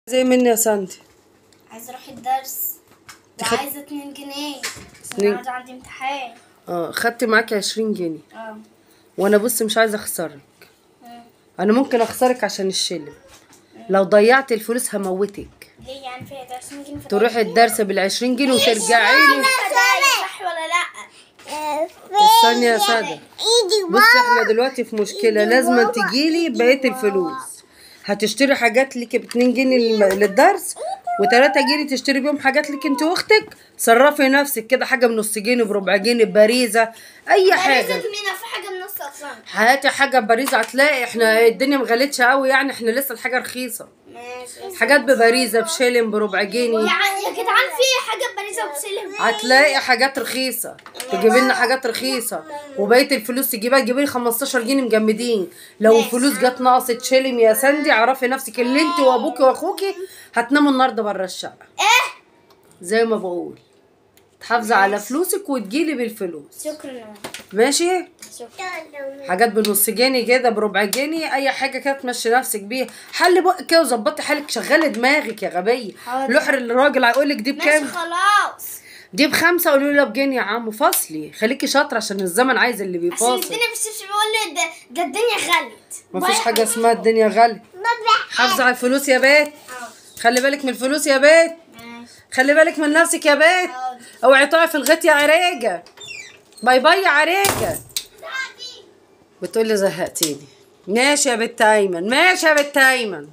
زي مني يا ساندي. عايزه اروح الدرس وعايزه 2 جنيه عشان النهارده عندي امتحان. خدت معاكي 20 جنيه. وانا بص مش عايزه اخسرك. انا ممكن اخسرك عشان الشلم. لو ضيعت الفلوس هموتك. ليه يعني فيها 20 جنيه؟ تروحي الدرس بال20 جنيه وترجعي لي. صح ولا لا؟ استني يا ساده. بصي احنا دلوقتي في مشكله، لازم تجيلي بقيه الفلوس. هتشتري حاجات ليكي ب2 جنيه للدرس و3 جنيه تشتري بيهم حاجات ليكي انت واختك. صرفي نفسك كده، حاجه بنص جنيه بربع جنيه ببريزه اي حاجه. بريزه مين؟ في حاجه بنص اصلا. هاتي حاجه ببريزه هتلاقي. احنا الدنيا مغلتش قوي يعني، احنا لسه الحاجه رخيصه. ماشي. حاجات ببريزه بشلم بربع جنيه. يا جدعان في حاجه ببريزه وبسلم. هتلاقي حاجات رخيصه. تجيبي لنا حاجات رخيصه وبقيه الفلوس تجيبها. تجيبي لي 15 جنيه مجمدين. لو الفلوس جت ناقصه شلم يا ساندي اعرفي نفسك اللي انت وابوكي واخوكي هتناموا النهارده بره الشقه. زي ما بقول تحافظي على فلوسك وتجيلي بالفلوس. شكرا. ماشي. شكرا. حاجات بنص جنيه كده بربع جنيه، اي حاجه كده تمشي نفسك بيها. حل بقك كده وظبطي حالك، شغلي دماغك يا غبيه. لوحر الراجل هيقول لك دي بكام؟ ماشي خلاص. دي ب5. قولوا له بجنيه يا عم. فاصلي خليكي شاطره عشان الزمن عايز اللي بيفاصل. عشان الدنيا مش بيقول لي ده الدنيا غلت. مفيش حاجه اسمها الدنيا غلت. حافظي على الفلوس يا بيت. خلي بالك من الفلوس يا بيت. خلي بالك من نفسك يا بيت. اوعي تقعي في الغيط يا عريجه. باي باي يا عريجه. بتقولي زهقتيني. ماشي يا بت ايمن. ماشي يا بت ايمن.